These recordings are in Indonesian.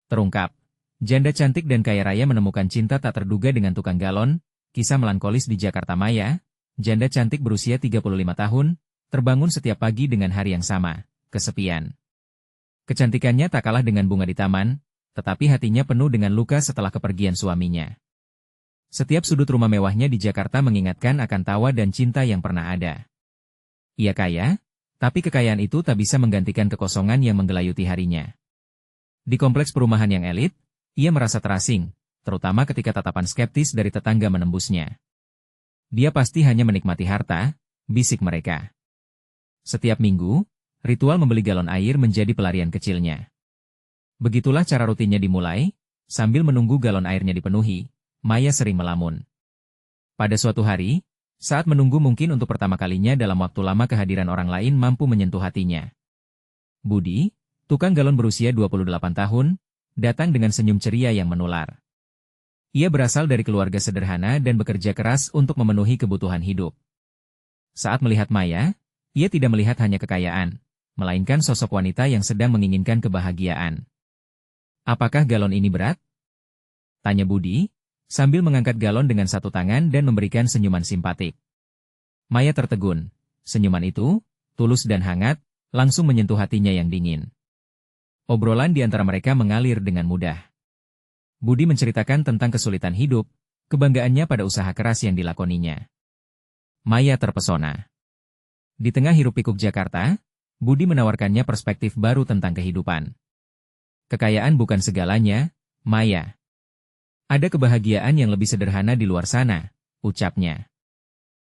Terungkap. Janda cantik dan kaya raya menemukan cinta tak terduga dengan tukang galon. Kisah melankolis di Jakarta. Maya, janda cantik berusia 35 tahun, terbangun setiap pagi dengan hari yang sama, kesepian. Kecantikannya tak kalah dengan bunga di taman, tetapi hatinya penuh dengan luka setelah kepergian suaminya. Setiap sudut rumah mewahnya di Jakarta mengingatkan akan tawa dan cinta yang pernah ada. Ia kaya, tapi kekayaan itu tak bisa menggantikan kekosongan yang menggelayuti harinya. Di kompleks perumahan yang elit, ia merasa terasing, terutama ketika tatapan skeptis dari tetangga menembusnya. Dia pasti hanya menikmati harta, bisik mereka. Setiap minggu, ritual membeli galon air menjadi pelarian kecilnya. Begitulah cara rutinnya dimulai, sambil menunggu galon airnya dipenuhi, Maya sering melamun. Pada suatu hari, saat menunggu mungkin untuk pertama kalinya dalam waktu lama kehadiran orang lain mampu menyentuh hatinya. Budi, tukang galon berusia 28 tahun, datang dengan senyum ceria yang menular. Ia berasal dari keluarga sederhana dan bekerja keras untuk memenuhi kebutuhan hidup. Saat melihat Maya, ia tidak melihat hanya kekayaan, melainkan sosok wanita yang sedang menginginkan kebahagiaan. "Apakah galon ini berat?" tanya Budi, sambil mengangkat galon dengan satu tangan dan memberikan senyuman simpatik. Maya tertegun. Senyuman itu, tulus dan hangat, langsung menyentuh hatinya yang dingin. Obrolan di antara mereka mengalir dengan mudah. Budi menceritakan tentang kesulitan hidup, kebanggaannya pada usaha keras yang dilakoninya. Maya terpesona. Di tengah hiruk-pikuk Jakarta, Budi menawarkannya perspektif baru tentang kehidupan. "Kekayaan bukan segalanya, Maya. Ada kebahagiaan yang lebih sederhana di luar sana," ucapnya.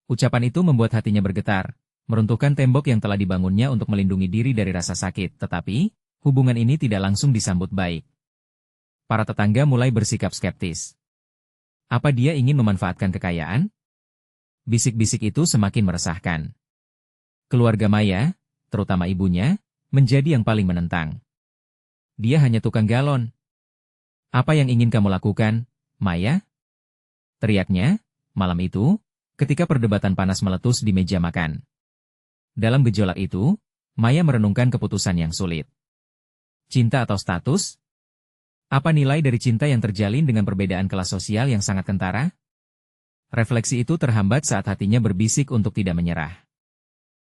Ucapan itu membuat hatinya bergetar, meruntuhkan tembok yang telah dibangunnya untuk melindungi diri dari rasa sakit, tetapi hubungan ini tidak langsung disambut baik. Para tetangga mulai bersikap skeptis. Apa dia ingin memanfaatkan kekayaan? Bisik-bisik itu semakin meresahkan. Keluarga Maya, terutama ibunya, menjadi yang paling menentang. "Dia hanya tukang galon. Apa yang ingin kamu lakukan, Maya?" teriaknya, malam itu, ketika perdebatan panas meletus di meja makan. Dalam gejolak itu, Maya merenungkan keputusan yang sulit. Cinta atau status? Apa nilai dari cinta yang terjalin dengan perbedaan kelas sosial yang sangat kentara? Refleksi itu terhambat saat hatinya berbisik untuk tidak menyerah.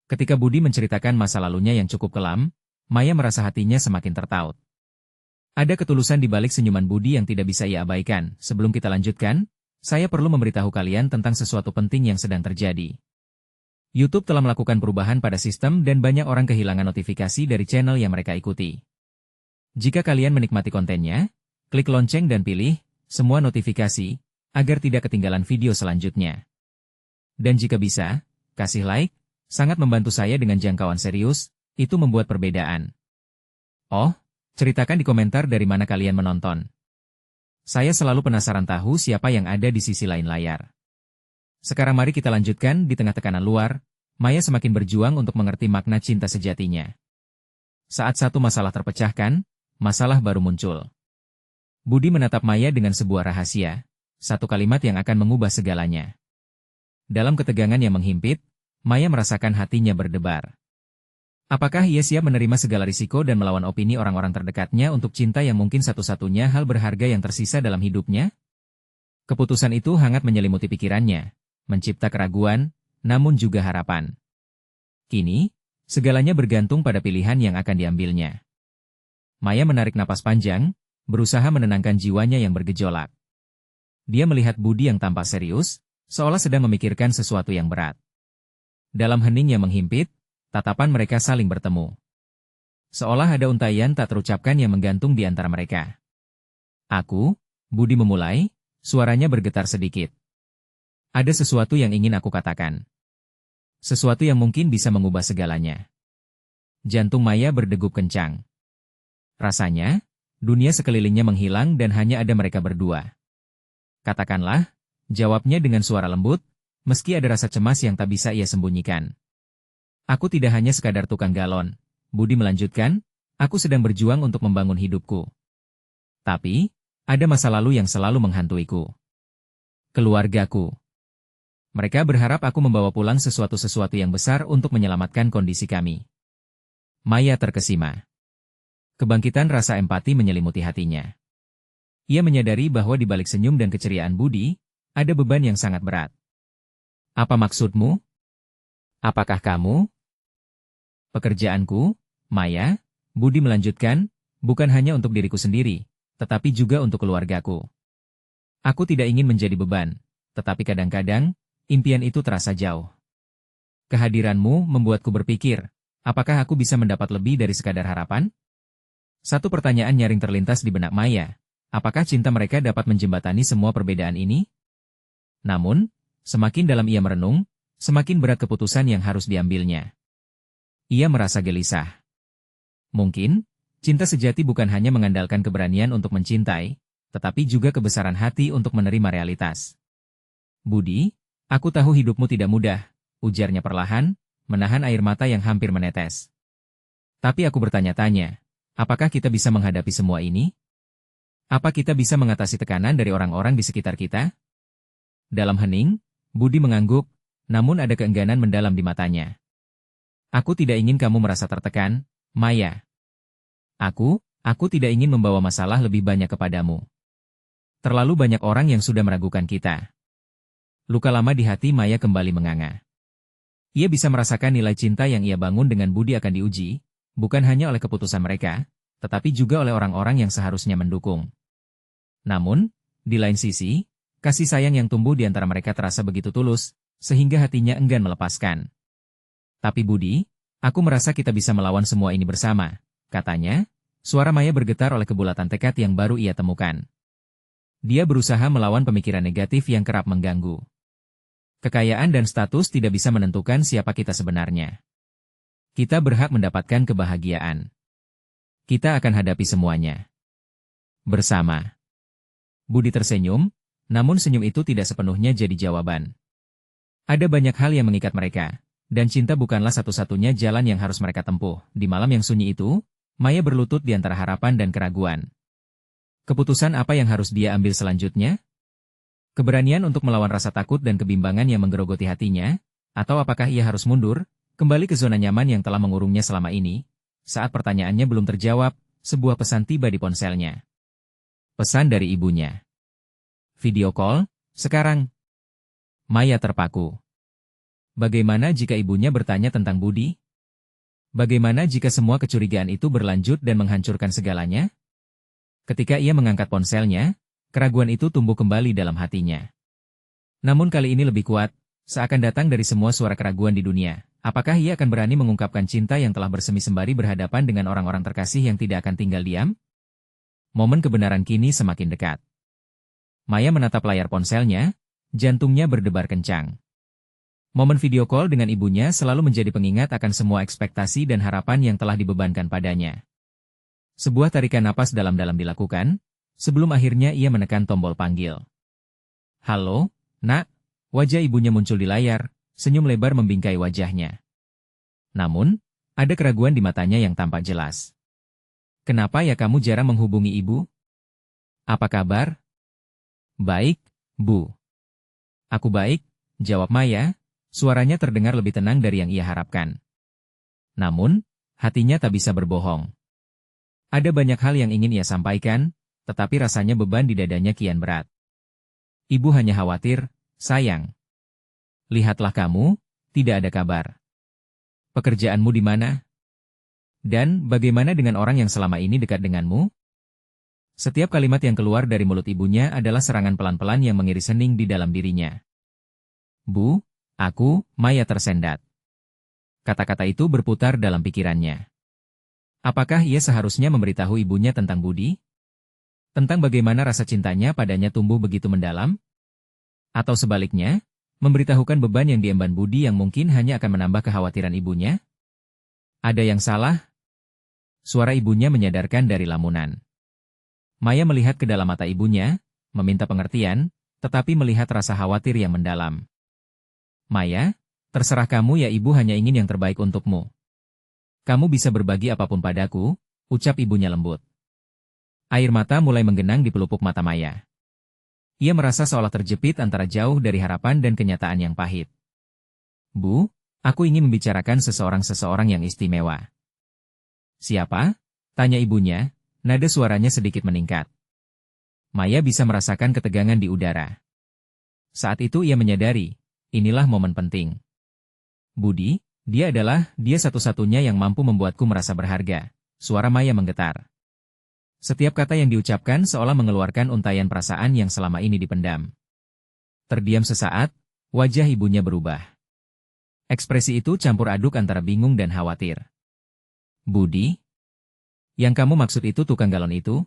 Ketika Budi menceritakan masa lalunya yang cukup kelam, Maya merasa hatinya semakin tertaut. Ada ketulusan di balik senyuman Budi yang tidak bisa ia abaikan. "Sebelum kita lanjutkan, saya perlu memberitahu kalian tentang sesuatu penting yang sedang terjadi. YouTube telah melakukan perubahan pada sistem dan banyak orang kehilangan notifikasi dari channel yang mereka ikuti. Jika kalian menikmati kontennya, klik lonceng dan pilih semua notifikasi, agar tidak ketinggalan video selanjutnya. Dan jika bisa, kasih like, sangat membantu saya dengan jangkauan serius, itu membuat perbedaan. Oh, ceritakan di komentar dari mana kalian menonton. Saya selalu penasaran tahu siapa yang ada di sisi lain layar." Sekarang mari kita lanjutkan. Di tengah tekanan luar, Maya semakin berjuang untuk mengerti makna cinta sejatinya. Saat satu masalah terpecahkan, masalah baru muncul. Budi menatap Maya dengan sebuah rahasia, satu kalimat yang akan mengubah segalanya. Dalam ketegangan yang menghimpit, Maya merasakan hatinya berdebar. Apakah ia siap menerima segala risiko dan melawan opini orang-orang terdekatnya untuk cinta yang mungkin satu-satunya hal berharga yang tersisa dalam hidupnya? Keputusan itu hangat menyelimuti pikirannya, mencipta keraguan, namun juga harapan. Kini, segalanya bergantung pada pilihan yang akan diambilnya. Maya menarik napas panjang, berusaha menenangkan jiwanya yang bergejolak. Dia melihat Budi yang tampak serius, seolah sedang memikirkan sesuatu yang berat. Dalam hening yang menghimpit, tatapan mereka saling bertemu. Seolah ada untaian tak terucapkan yang menggantung di antara mereka. Budi memulai, suaranya bergetar sedikit. "Ada sesuatu yang ingin aku katakan. Sesuatu yang mungkin bisa mengubah segalanya." Jantung Maya berdegup kencang. Rasanya, dunia sekelilingnya menghilang dan hanya ada mereka berdua. "Katakanlah," jawabnya dengan suara lembut, meski ada rasa cemas yang tak bisa ia sembunyikan. "Aku tidak hanya sekadar tukang galon," Budi melanjutkan, "aku sedang berjuang untuk membangun hidupku. Tapi, ada masa lalu yang selalu menghantuiku. Keluargaku. Mereka berharap aku membawa pulang sesuatu yang besar untuk menyelamatkan kondisi kami." Maya terkesima. Kebangkitan rasa empati menyelimuti hatinya. Ia menyadari bahwa di balik senyum dan keceriaan Budi, ada beban yang sangat berat. Apa maksudmu? Apakah kamu? Pekerjaanku, Maya, Budi melanjutkan, bukan hanya untuk diriku sendiri, tetapi juga untuk keluargaku. Aku tidak ingin menjadi beban, tetapi kadang-kadang, impian itu terasa jauh. Kehadiranmu membuatku berpikir, apakah aku bisa mendapat lebih dari sekadar harapan? Satu pertanyaan nyaring terlintas di benak Maya, apakah cinta mereka dapat menjembatani semua perbedaan ini? Namun, semakin dalam ia merenung, semakin berat keputusan yang harus diambilnya. Ia merasa gelisah. Mungkin, cinta sejati bukan hanya mengandalkan keberanian untuk mencintai, tetapi juga kebesaran hati untuk menerima realitas. Budi, aku tahu hidupmu tidak mudah, ujarnya perlahan, menahan air mata yang hampir menetes. Tapi aku bertanya-tanya, apakah kita bisa menghadapi semua ini? Apa kita bisa mengatasi tekanan dari orang-orang di sekitar kita? Dalam hening, Budi mengangguk, namun ada keengganan mendalam di matanya. Aku tidak ingin kamu merasa tertekan, Maya. Aku tidak ingin membawa masalah lebih banyak kepadamu. Terlalu banyak orang yang sudah meragukan kita. Luka lama di hati Maya kembali menganga. Ia bisa merasakan nilai cinta yang ia bangun dengan Budi akan diuji, bukan hanya oleh keputusan mereka, tetapi juga oleh orang-orang yang seharusnya mendukung. Namun, di lain sisi, kasih sayang yang tumbuh di antara mereka terasa begitu tulus, sehingga hatinya enggan melepaskan. Tapi Budi, aku merasa kita bisa melawan semua ini bersama, katanya. Suara Maya bergetar oleh kebulatan tekad yang baru ia temukan. Dia berusaha melawan pemikiran negatif yang kerap mengganggu. Kekayaan dan status tidak bisa menentukan siapa kita sebenarnya. Kita berhak mendapatkan kebahagiaan. Kita akan hadapi semuanya bersama. Budi tersenyum, namun senyum itu tidak sepenuhnya jadi jawaban. Ada banyak hal yang mengikat mereka, dan cinta bukanlah satu-satunya jalan yang harus mereka tempuh. Di malam yang sunyi itu, Maya berlutut di antara harapan dan keraguan. Keputusan apa yang harus dia ambil selanjutnya? Keberanian untuk melawan rasa takut dan kebimbangan yang menggerogoti hatinya? Atau apakah ia harus mundur, kembali ke zona nyaman yang telah mengurungnya selama ini? Saat pertanyaannya belum terjawab, sebuah pesan tiba di ponselnya. Pesan dari ibunya. Video call, sekarang. Maya terpaku. Bagaimana jika ibunya bertanya tentang Budi? Bagaimana jika semua kecurigaan itu berlanjut dan menghancurkan segalanya? Ketika ia mengangkat ponselnya, keraguan itu tumbuh kembali dalam hatinya. Namun kali ini lebih kuat, seakan datang dari semua suara keraguan di dunia. Apakah ia akan berani mengungkapkan cinta yang telah bersemi sembari berhadapan dengan orang-orang terkasih yang tidak akan tinggal diam? Momen kebenaran kini semakin dekat. Maya menatap layar ponselnya, jantungnya berdebar kencang. Momen video call dengan ibunya selalu menjadi pengingat akan semua ekspektasi dan harapan yang telah dibebankan padanya. Sebuah tarikan napas dalam-dalam dilakukan, sebelum akhirnya ia menekan tombol panggil. Halo, Nak. Wajah ibunya muncul di layar, senyum lebar membingkai wajahnya. Namun, ada keraguan di matanya yang tampak jelas. Kenapa ya kamu jarang menghubungi ibu? Apa kabar? Baik, Bu. Aku baik, jawab Maya. Suaranya terdengar lebih tenang dari yang ia harapkan. Namun, hatinya tak bisa berbohong. Ada banyak hal yang ingin ia sampaikan, tetapi rasanya beban di dadanya kian berat. Ibu hanya khawatir, sayang. Lihatlah kamu, tidak ada kabar. Pekerjaanmu di mana? Dan bagaimana dengan orang yang selama ini dekat denganmu? Setiap kalimat yang keluar dari mulut ibunya adalah serangan pelan-pelan yang mengiris hening di dalam dirinya. Bu, Maya tersendat. Kata-kata itu berputar dalam pikirannya. Apakah ia seharusnya memberitahu ibunya tentang Budi? Tentang bagaimana rasa cintanya padanya tumbuh begitu mendalam? Atau sebaliknya, memberitahukan beban yang diemban Budi yang mungkin hanya akan menambah kekhawatiran ibunya? Ada yang salah? Suara ibunya menyadarkan dari lamunan. Maya melihat ke dalam mata ibunya, meminta pengertian, tetapi melihat rasa khawatir yang mendalam. Maya, terserah kamu ya, ibu hanya ingin yang terbaik untukmu. Kamu bisa berbagi apapun padaku, ucap ibunya lembut. Air mata mulai menggenang di pelupuk mata Maya. Ia merasa seolah terjepit antara jauh dari harapan dan kenyataan yang pahit. Bu, aku ingin membicarakan seseorang yang istimewa. Siapa? Tanya ibunya, nada suaranya sedikit meningkat. Maya bisa merasakan ketegangan di udara. Saat itu ia menyadari, inilah momen penting. Budi, dia satu-satunya yang mampu membuatku merasa berharga. Suara Maya menggetar. Setiap kata yang diucapkan seolah mengeluarkan untaian perasaan yang selama ini dipendam. Terdiam sesaat, wajah ibunya berubah. Ekspresi itu campur aduk antara bingung dan khawatir. Budi? Yang kamu maksud itu tukang galon itu?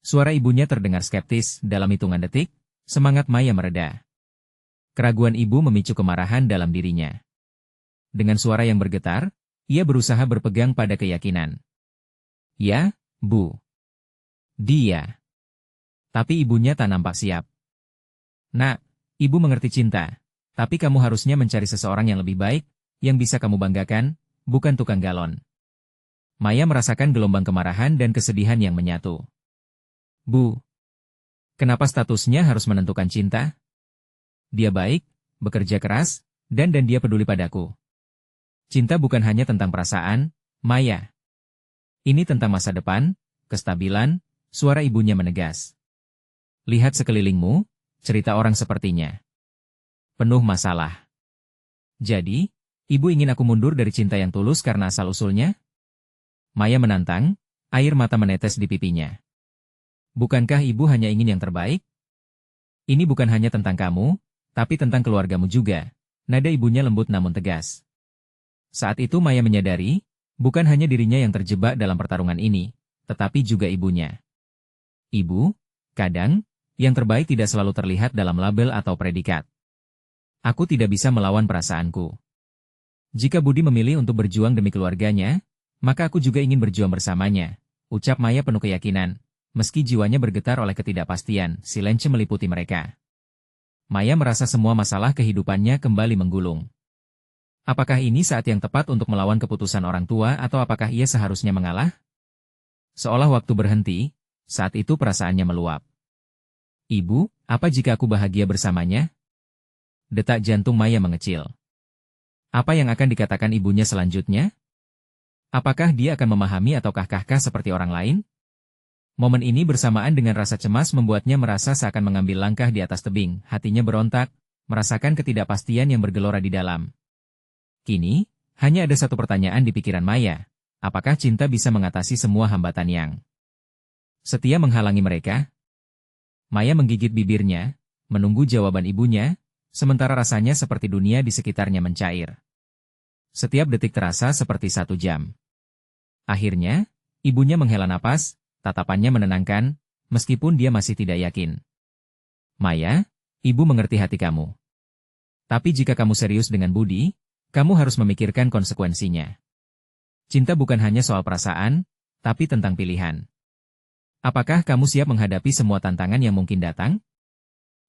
Suara ibunya terdengar skeptis. Dalam hitungan detik, semangat Maya mereda. Keraguan ibu memicu kemarahan dalam dirinya. Dengan suara yang bergetar, ia berusaha berpegang pada keyakinan. Ya, Bu. Dia. Tapi ibunya tak nampak siap. Nak, ibu mengerti cinta. Tapi kamu harusnya mencari seseorang yang lebih baik, yang bisa kamu banggakan, bukan tukang galon. Maya merasakan gelombang kemarahan dan kesedihan yang menyatu. Bu, kenapa statusnya harus menentukan cinta? Dia baik, bekerja keras, dan dia peduli padaku. Cinta bukan hanya tentang perasaan, Maya. Ini tentang masa depan, kestabilan, suara ibunya menegas. Lihat sekelilingmu, cerita orang sepertinya. Penuh masalah. Jadi, ibu ingin aku mundur dari cinta yang tulus karena asal-usulnya? Maya menantang, air mata menetes di pipinya. Bukankah ibu hanya ingin yang terbaik? Ini bukan hanya tentang kamu, tapi tentang keluargamu juga. Nada ibunya lembut namun tegas. Saat itu Maya menyadari, bukan hanya dirinya yang terjebak dalam pertarungan ini, tetapi juga ibunya. Ibu, kadang, yang terbaik tidak selalu terlihat dalam label atau predikat. Aku tidak bisa melawan perasaanku. Jika Budi memilih untuk berjuang demi keluarganya, maka aku juga ingin berjuang bersamanya, ucap Maya penuh keyakinan. Meski jiwanya bergetar oleh ketidakpastian, silence meliputi mereka. Maya merasa semua masalah kehidupannya kembali menggulung. Apakah ini saat yang tepat untuk melawan keputusan orang tua atau apakah ia seharusnya mengalah? Seolah waktu berhenti, saat itu perasaannya meluap. Ibu, apa jika aku bahagia bersamanya? Detak jantung Maya mengecil. Apa yang akan dikatakan ibunya selanjutnya? Apakah dia akan memahami ataukah kah seperti orang lain? Momen ini bersamaan dengan rasa cemas membuatnya merasa seakan mengambil langkah di atas tebing, hatinya berontak, merasakan ketidakpastian yang bergelora di dalam. Kini, hanya ada satu pertanyaan di pikiran Maya, apakah cinta bisa mengatasi semua hambatan yang setia menghalangi mereka? Maya menggigit bibirnya, menunggu jawaban ibunya, sementara rasanya seperti dunia di sekitarnya mencair. Setiap detik terasa seperti 1 jam. Akhirnya, ibunya menghela napas, tatapannya menenangkan, meskipun dia masih tidak yakin. Maya, ibu mengerti hati kamu. Tapi jika kamu serius dengan Budi, kamu harus memikirkan konsekuensinya. Cinta bukan hanya soal perasaan, tapi tentang pilihan. Apakah kamu siap menghadapi semua tantangan yang mungkin datang?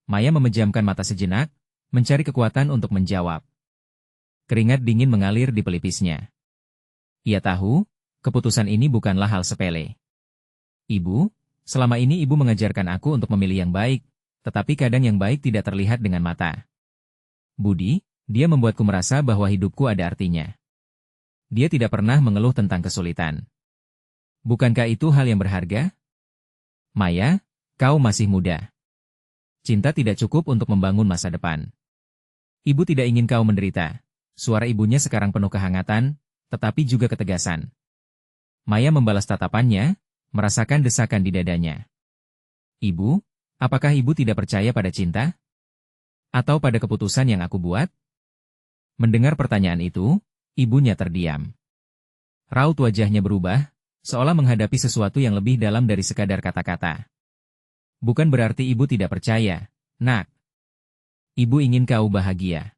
Maya memejamkan mata sejenak, mencari kekuatan untuk menjawab. Keringat dingin mengalir di pelipisnya. Ia tahu, keputusan ini bukanlah hal sepele. Ibu, selama ini ibu mengajarkan aku untuk memilih yang baik, tetapi kadang yang baik tidak terlihat dengan mata. Budi, dia membuatku merasa bahwa hidupku ada artinya. Dia tidak pernah mengeluh tentang kesulitan. Bukankah itu hal yang berharga? Maya, kau masih muda. Cinta tidak cukup untuk membangun masa depan. Ibu tidak ingin kau menderita. Suara ibunya sekarang penuh kehangatan, tetapi juga ketegasan. Maya membalas tatapannya, merasakan desakan di dadanya. Ibu, apakah ibu tidak percaya pada cinta? Atau pada keputusan yang aku buat? Mendengar pertanyaan itu, ibunya terdiam. Raut wajahnya berubah, seolah menghadapi sesuatu yang lebih dalam dari sekadar kata-kata. Bukan berarti ibu tidak percaya, nak. Ibu ingin kau bahagia.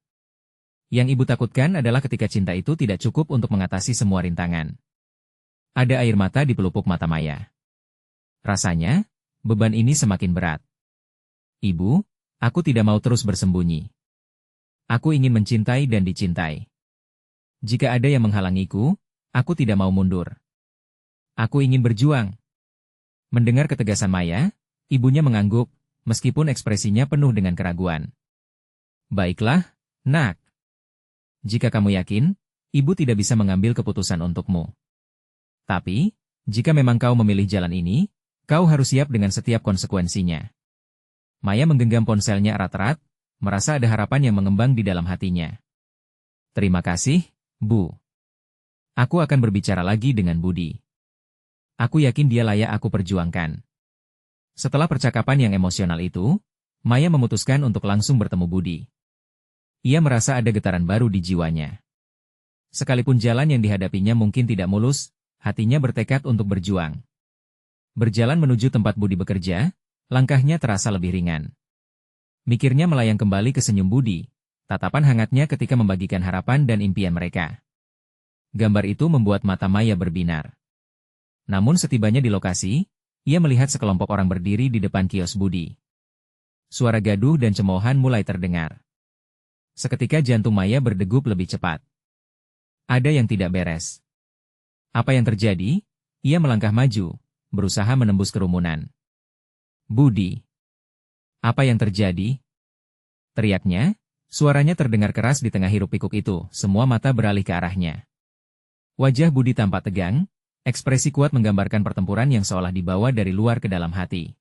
Yang ibu takutkan adalah ketika cinta itu tidak cukup untuk mengatasi semua rintangan. Ada air mata di pelupuk mata Maya. Rasanya, beban ini semakin berat. Ibu, aku tidak mau terus bersembunyi. Aku ingin mencintai dan dicintai. Jika ada yang menghalangiku, aku tidak mau mundur. Aku ingin berjuang. Mendengar ketegasan Maya, ibunya mengangguk, meskipun ekspresinya penuh dengan keraguan. Baiklah, nak. Jika kamu yakin, ibu tidak bisa mengambil keputusan untukmu. Tapi, jika memang kau memilih jalan ini, Kau harus siap dengan setiap konsekuensinya. Maya menggenggam ponselnya erat-erat, merasa ada harapan yang mengembang di dalam hatinya. Terima kasih, Bu. Aku akan berbicara lagi dengan Budi. Aku yakin dia layak aku perjuangkan. Setelah percakapan yang emosional itu, Maya memutuskan untuk langsung bertemu Budi. Ia merasa ada getaran baru di jiwanya. Sekalipun jalan yang dihadapinya mungkin tidak mulus, hatinya bertekad untuk berjuang. Berjalan menuju tempat Budi bekerja, langkahnya terasa lebih ringan. Mikirnya melayang kembali ke senyum Budi, tatapan hangatnya ketika membagikan harapan dan impian mereka. Gambar itu membuat mata Maya berbinar. Namun setibanya di lokasi, ia melihat sekelompok orang berdiri di depan kios Budi. Suara gaduh dan cemoohan mulai terdengar. Seketika jantung Maya berdegup lebih cepat. Ada yang tidak beres. Apa yang terjadi? Ia melangkah maju, berusaha menembus kerumunan. Budi. Apa yang terjadi? Teriaknya, suaranya terdengar keras di tengah hiruk-pikuk itu, semua mata beralih ke arahnya. Wajah Budi tampak tegang, ekspresi kuat menggambarkan pertempuran yang seolah dibawa dari luar ke dalam hati.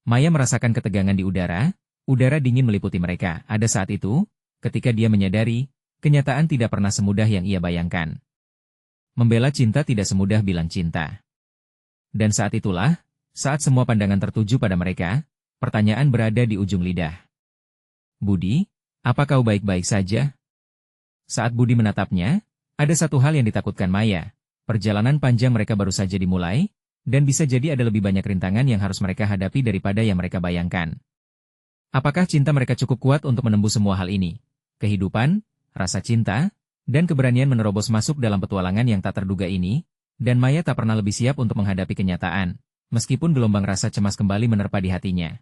Maya merasakan ketegangan di udara dingin meliputi mereka. Ada saat itu, ketika dia menyadari, kenyataan tidak pernah semudah yang ia bayangkan. Membela cinta tidak semudah bilang cinta. Dan saat itulah, saat semua pandangan tertuju pada mereka, pertanyaan berada di ujung lidah. Budi, apa kau baik-baik saja? Saat Budi menatapnya, ada satu hal yang ditakutkan Maya. Perjalanan panjang mereka baru saja dimulai, dan bisa jadi ada lebih banyak rintangan yang harus mereka hadapi daripada yang mereka bayangkan. Apakah cinta mereka cukup kuat untuk menembus semua hal ini? Kehidupan, rasa cinta, dan keberanian menerobos masuk dalam petualangan yang tak terduga ini, dan Maya tak pernah lebih siap untuk menghadapi kenyataan, meskipun gelombang rasa cemas kembali menerpa di hatinya.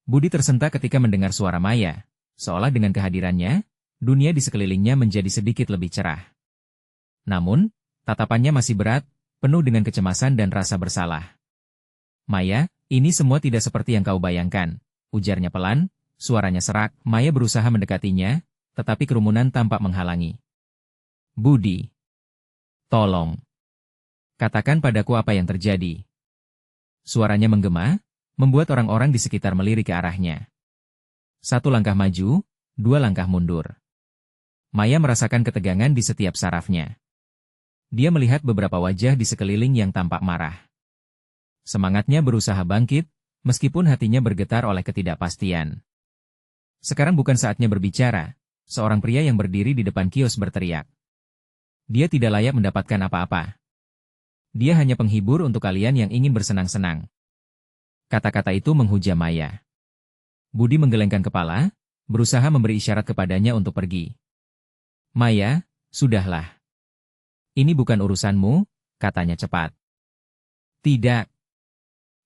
Budi tersentak ketika mendengar suara Maya, seolah dengan kehadirannya, dunia di sekelilingnya menjadi sedikit lebih cerah. Namun, tatapannya masih berat, penuh dengan kecemasan dan rasa bersalah. Maya, ini semua tidak seperti yang kau bayangkan, ujarnya pelan, suaranya serak. Maya berusaha mendekatinya, tetapi kerumunan tampak menghalangi. Budi. Tolong. Katakan padaku apa yang terjadi. Suaranya menggema, membuat orang-orang di sekitar melirik ke arahnya. Satu langkah maju, dua langkah mundur. Maya merasakan ketegangan di setiap sarafnya. Dia melihat beberapa wajah di sekeliling yang tampak marah. Semangatnya berusaha bangkit, meskipun hatinya bergetar oleh ketidakpastian. Sekarang bukan saatnya berbicara, seorang pria yang berdiri di depan kios berteriak. Dia tidak layak mendapatkan apa-apa. Dia hanya penghibur untuk kalian yang ingin bersenang-senang. Kata-kata itu menghujam Maya. Budi menggelengkan kepala, berusaha memberi isyarat kepadanya untuk pergi. Maya, sudahlah. Ini bukan urusanmu, katanya cepat. Tidak.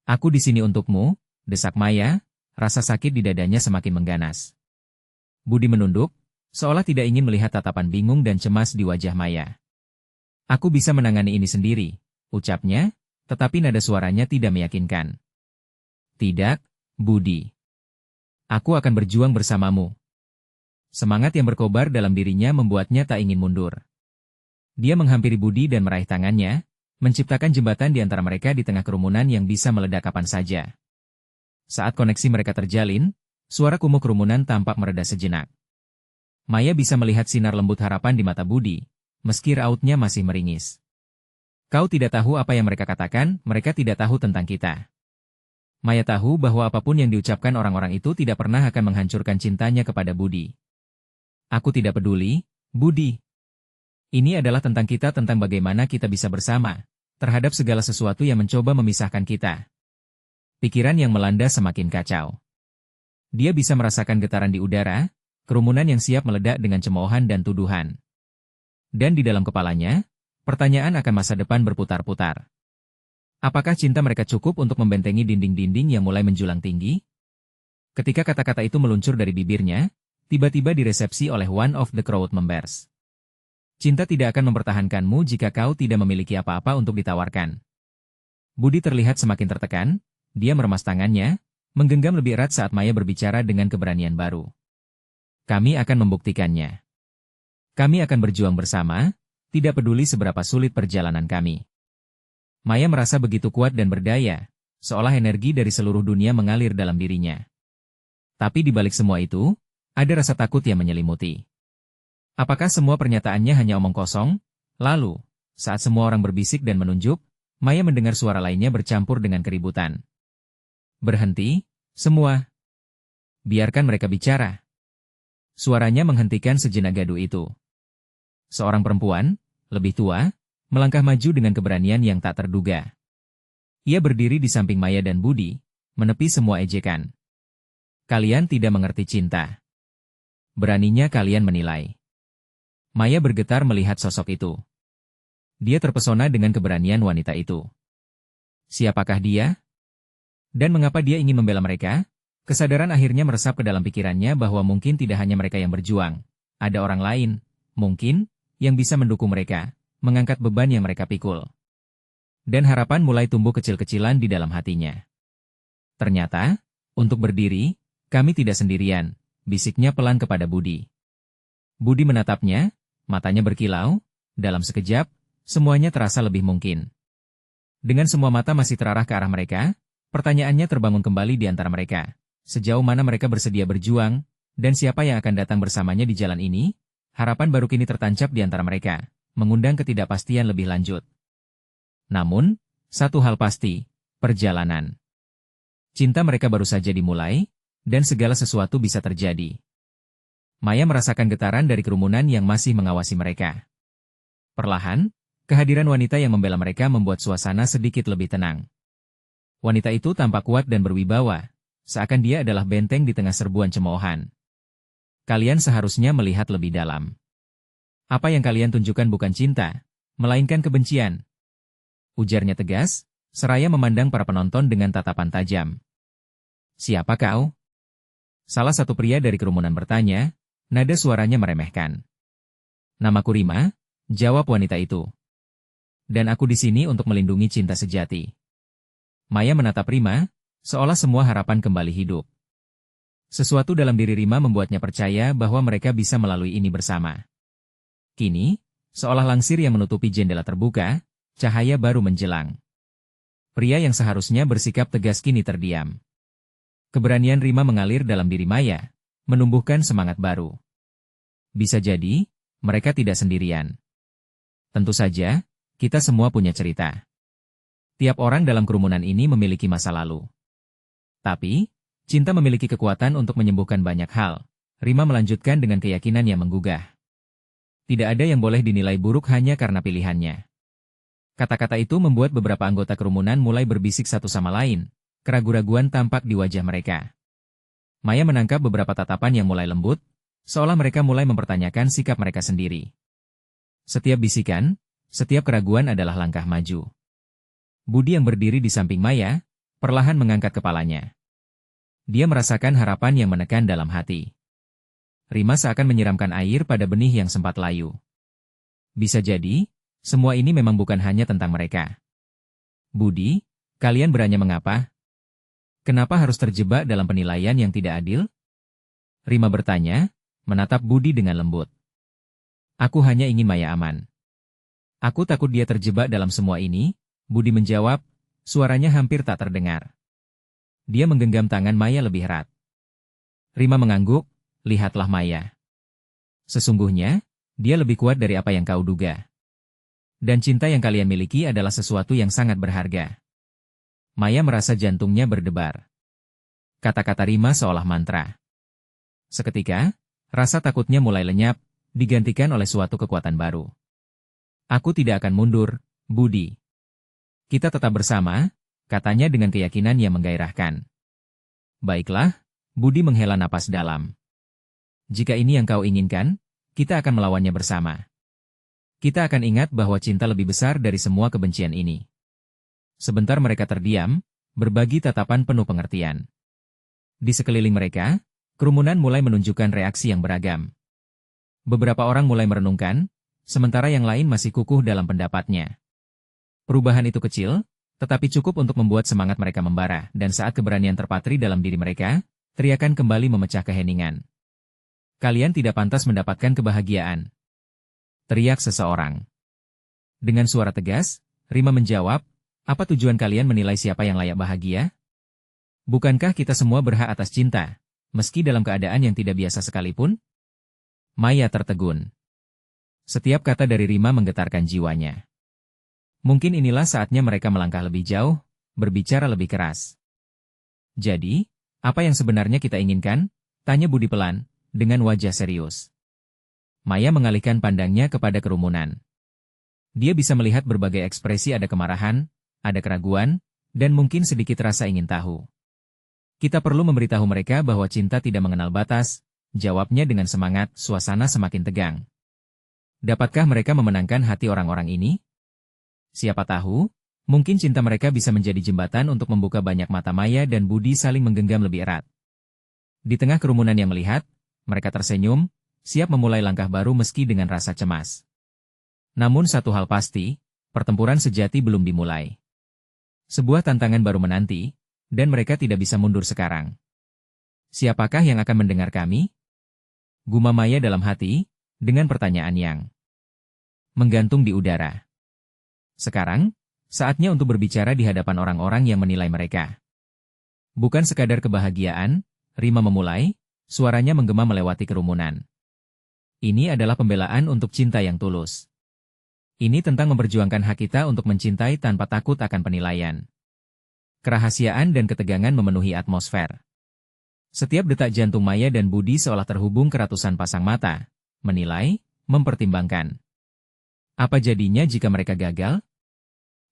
Aku di sini untukmu, desak Maya, rasa sakit di dadanya semakin mengganas. Budi menunduk, seolah tidak ingin melihat tatapan bingung dan cemas di wajah Maya. Aku bisa menangani ini sendiri, ucapnya, tetapi nada suaranya tidak meyakinkan. Tidak, Budi. Aku akan berjuang bersamamu. Semangat yang berkobar dalam dirinya membuatnya tak ingin mundur. Dia menghampiri Budi dan meraih tangannya, menciptakan jembatan di antara mereka di tengah kerumunan yang bisa meledak kapan saja. Saat koneksi mereka terjalin, suara kumuh kerumunan tampak mereda sejenak. Maya bisa melihat sinar lembut harapan di mata Budi, meski rautnya masih meringis. Kau tidak tahu apa yang mereka katakan, mereka tidak tahu tentang kita. Maya tahu bahwa apapun yang diucapkan orang-orang itu tidak pernah akan menghancurkan cintanya kepada Budi. Aku tidak peduli, Budi. Ini adalah tentang kita, tentang bagaimana kita bisa bersama, terhadap segala sesuatu yang mencoba memisahkan kita. Pikiran yang melanda semakin kacau. Dia bisa merasakan getaran di udara, kerumunan yang siap meledak dengan cemoohan dan tuduhan. Dan di dalam kepalanya, pertanyaan akan masa depan berputar-putar. Apakah cinta mereka cukup untuk membentengi dinding-dinding yang mulai menjulang tinggi? Ketika kata-kata itu meluncur dari bibirnya, tiba-tiba diresepsi oleh one of the crowd members. Cinta tidak akan mempertahankanmu jika kau tidak memiliki apa-apa untuk ditawarkan. Budi terlihat semakin tertekan, dia meremas tangannya, menggenggam lebih erat saat Maya berbicara dengan keberanian baru. Kami akan membuktikannya. Kami akan berjuang bersama, tidak peduli seberapa sulit perjalanan kami. Maya merasa begitu kuat dan berdaya, seolah energi dari seluruh dunia mengalir dalam dirinya. Tapi di balik semua itu, ada rasa takut yang menyelimuti. Apakah semua pernyataannya hanya omong kosong? Lalu, saat semua orang berbisik dan menunjuk, Maya mendengar suara lainnya bercampur dengan keributan. Berhenti, semua. Biarkan mereka bicara. Suaranya menghentikan sejenak gaduh itu. Seorang perempuan, lebih tua, melangkah maju dengan keberanian yang tak terduga. Ia berdiri di samping Maya dan Budi, menepi semua ejekan. Kalian tidak mengerti cinta. Beraninya kalian menilai. Maya bergetar melihat sosok itu. Dia terpesona dengan keberanian wanita itu. Siapakah dia? Dan mengapa dia ingin membela mereka? Kesadaran akhirnya meresap ke dalam pikirannya bahwa mungkin tidak hanya mereka yang berjuang. Ada orang lain, mungkin, yang bisa mendukung mereka, mengangkat beban yang mereka pikul. Dan harapan mulai tumbuh kecil-kecilan di dalam hatinya. Ternyata, untuk berdiri, kami tidak sendirian, bisiknya pelan kepada Budi. Budi menatapnya, matanya berkilau, dalam sekejap, semuanya terasa lebih mungkin. Dengan semua mata masih terarah ke arah mereka, pertanyaannya terbangun kembali di antara mereka. Sejauh mana mereka bersedia berjuang, dan siapa yang akan datang bersamanya di jalan ini? Harapan baru kini tertancap di antara mereka, mengundang ketidakpastian lebih lanjut. Namun, satu hal pasti, perjalanan. Cinta mereka baru saja dimulai, dan segala sesuatu bisa terjadi. Maya merasakan getaran dari kerumunan yang masih mengawasi mereka. Perlahan, kehadiran wanita yang membela mereka membuat suasana sedikit lebih tenang. Wanita itu tampak kuat dan berwibawa, seakan dia adalah benteng di tengah serbuan cemoohan. Kalian seharusnya melihat lebih dalam. Apa yang kalian tunjukkan bukan cinta, melainkan kebencian. Ujarnya tegas, seraya memandang para penonton dengan tatapan tajam. Siapa kau? Salah satu pria dari kerumunan bertanya, nada suaranya meremehkan. Namaku Rima, jawab wanita itu. Dan aku di sini untuk melindungi cinta sejati. Maya menatap Rima, seolah semua harapan kembali hidup. Sesuatu dalam diri Rima membuatnya percaya bahwa mereka bisa melalui ini bersama. Kini, seolah langsir yang menutupi jendela terbuka, cahaya baru menjelang. Pria yang seharusnya bersikap tegas kini terdiam. Keberanian Rima mengalir dalam diri Maya, menumbuhkan semangat baru. Bisa jadi, mereka tidak sendirian. Tentu saja, kita semua punya cerita. Tiap orang dalam kerumunan ini memiliki masa lalu. Tapi, cinta memiliki kekuatan untuk menyembuhkan banyak hal. Rima melanjutkan dengan keyakinan yang menggugah. Tidak ada yang boleh dinilai buruk hanya karena pilihannya. Kata-kata itu membuat beberapa anggota kerumunan mulai berbisik satu sama lain. Keraguan-raguan tampak di wajah mereka. Maya menangkap beberapa tatapan yang mulai lembut, seolah mereka mulai mempertanyakan sikap mereka sendiri. Setiap bisikan, setiap keraguan adalah langkah maju. Budi yang berdiri di samping Maya, perlahan mengangkat kepalanya. Dia merasakan harapan yang menekan dalam hati. Rima seakan menyiramkan air pada benih yang sempat layu. Bisa jadi, semua ini memang bukan hanya tentang mereka. Budi, kalian berani mengapa? Kenapa harus terjebak dalam penilaian yang tidak adil? Rima bertanya, menatap Budi dengan lembut. Aku hanya ingin Maya aman. Aku takut dia terjebak dalam semua ini, Budi menjawab, suaranya hampir tak terdengar. Dia menggenggam tangan Maya lebih erat. Rima mengangguk, lihatlah Maya. Sesungguhnya, dia lebih kuat dari apa yang kau duga. Dan cinta yang kalian miliki adalah sesuatu yang sangat berharga. Maya merasa jantungnya berdebar. Kata-kata Rima seolah mantra. Seketika, rasa takutnya mulai lenyap, digantikan oleh suatu kekuatan baru. Aku tidak akan mundur, Budi. Kita tetap bersama, katanya dengan keyakinan yang menggairahkan. Baiklah, Budi menghela napas dalam. Jika ini yang kau inginkan, kita akan melawannya bersama. Kita akan ingat bahwa cinta lebih besar dari semua kebencian ini. Sebentar mereka terdiam, berbagi tatapan penuh pengertian. Di sekeliling mereka, kerumunan mulai menunjukkan reaksi yang beragam. Beberapa orang mulai merenungkan, sementara yang lain masih kukuh dalam pendapatnya. Perubahan itu kecil, tetapi cukup untuk membuat semangat mereka membara, dan saat keberanian terpatri dalam diri mereka, teriakan kembali memecah keheningan. Kalian tidak pantas mendapatkan kebahagiaan. Teriak seseorang. Dengan suara tegas, Rima menjawab, Apa tujuan kalian menilai siapa yang layak bahagia? Bukankah kita semua berhak atas cinta, meski dalam keadaan yang tidak biasa sekalipun? Maya tertegun. Setiap kata dari Rima menggetarkan jiwanya. Mungkin inilah saatnya mereka melangkah lebih jauh, berbicara lebih keras. Jadi, apa yang sebenarnya kita inginkan? Tanya Budi pelan, dengan wajah serius. Maya mengalihkan pandangnya kepada kerumunan. Dia bisa melihat berbagai ekspresi, ada kemarahan, ada keraguan, dan mungkin sedikit rasa ingin tahu. Kita perlu memberitahu mereka bahwa cinta tidak mengenal batas, jawabnya dengan semangat. Suasana semakin tegang. Dapatkah mereka memenangkan hati orang-orang ini? Siapa tahu, mungkin cinta mereka bisa menjadi jembatan untuk membuka banyak mata. Maya dan Budi saling menggenggam lebih erat. Di tengah kerumunan yang melihat, mereka tersenyum, siap memulai langkah baru meski dengan rasa cemas. Namun satu hal pasti, pertempuran sejati belum dimulai. Sebuah tantangan baru menanti, dan mereka tidak bisa mundur sekarang. Siapakah yang akan mendengar kami? Gumam Maya dalam hati, dengan pertanyaan yang menggantung di udara. Sekarang, saatnya untuk berbicara di hadapan orang-orang yang menilai mereka. Bukan sekadar kebahagiaan, Rima memulai, suaranya menggema melewati kerumunan. Ini adalah pembelaan untuk cinta yang tulus. Ini tentang memperjuangkan hak kita untuk mencintai tanpa takut akan penilaian. Kerahasiaan dan ketegangan memenuhi atmosfer. Setiap detak jantung Maya dan Budi seolah terhubung ke ratusan pasang mata, menilai, mempertimbangkan. Apa jadinya jika mereka gagal?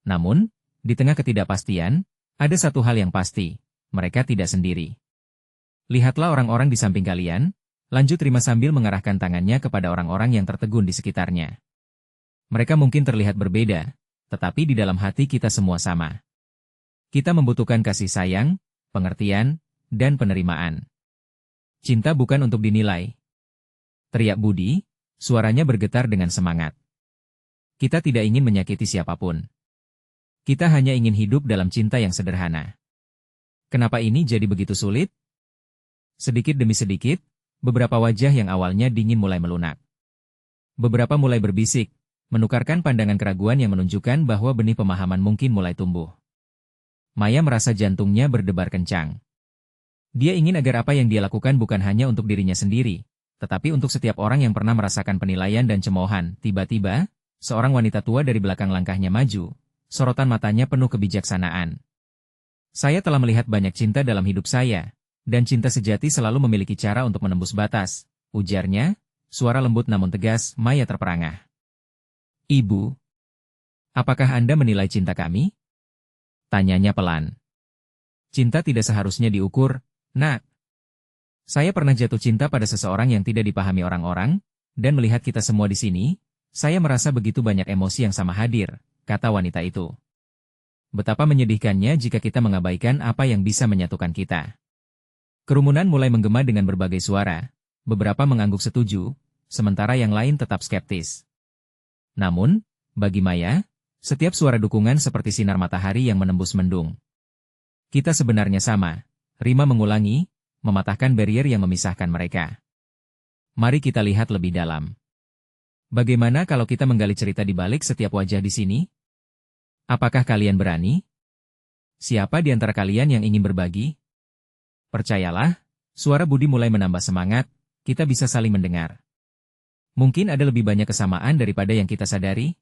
Namun, di tengah ketidakpastian, ada satu hal yang pasti, mereka tidak sendiri. Lihatlah orang-orang di samping kalian, lanjut Rima sambil mengarahkan tangannya kepada orang-orang yang tertegun di sekitarnya. Mereka mungkin terlihat berbeda, tetapi di dalam hati kita semua sama. Kita membutuhkan kasih sayang, pengertian, dan penerimaan. Cinta bukan untuk dinilai. Teriak Budi, suaranya bergetar dengan semangat. Kita tidak ingin menyakiti siapapun. Kita hanya ingin hidup dalam cinta yang sederhana. Kenapa ini jadi begitu sulit? Sedikit demi sedikit, beberapa wajah yang awalnya dingin mulai melunak. Beberapa mulai berbisik, menukarkan pandangan keraguan yang menunjukkan bahwa benih pemahaman mungkin mulai tumbuh. Maya merasa jantungnya berdebar kencang. Dia ingin agar apa yang dia lakukan bukan hanya untuk dirinya sendiri, tetapi untuk setiap orang yang pernah merasakan penilaian dan cemoohan. Tiba-tiba, seorang wanita tua dari belakang langkahnya maju, sorotan matanya penuh kebijaksanaan. Saya telah melihat banyak cinta dalam hidup saya, dan cinta sejati selalu memiliki cara untuk menembus batas, ujarnya, suara lembut namun tegas. Maya terperangah. Ibu, apakah Anda menilai cinta kami? Tanyanya pelan. Cinta tidak seharusnya diukur, Nak. Saya pernah jatuh cinta pada seseorang yang tidak dipahami orang-orang, dan melihat kita semua di sini, saya merasa begitu banyak emosi yang sama hadir, kata wanita itu. Betapa menyedihkannya jika kita mengabaikan apa yang bisa menyatukan kita. Kerumunan mulai menggema dengan berbagai suara, beberapa mengangguk setuju, sementara yang lain tetap skeptis. Namun, bagi Maya, setiap suara dukungan seperti sinar matahari yang menembus mendung. Kita sebenarnya sama, Rima mengulangi, mematahkan barrier yang memisahkan mereka. Mari kita lihat lebih dalam. Bagaimana kalau kita menggali cerita di balik setiap wajah di sini? Apakah kalian berani? Siapa di antara kalian yang ingin berbagi? Percayalah, suara Budi mulai menambah semangat, kita bisa saling mendengar. Mungkin ada lebih banyak kesamaan daripada yang kita sadari.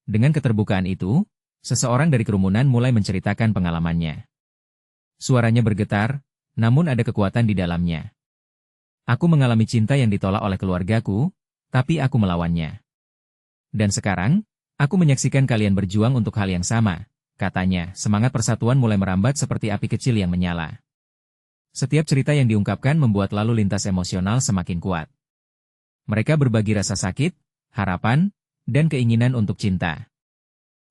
Dengan keterbukaan itu, seseorang dari kerumunan mulai menceritakan pengalamannya. Suaranya bergetar, namun ada kekuatan di dalamnya. Aku mengalami cinta yang ditolak oleh keluargaku, tapi aku melawannya. Dan sekarang, aku menyaksikan kalian berjuang untuk hal yang sama, katanya. Semangat persatuan mulai merambat seperti api kecil yang menyala. Setiap cerita yang diungkapkan membuat lalu lintas emosional semakin kuat. Mereka berbagi rasa sakit, harapan, dan keinginan untuk cinta.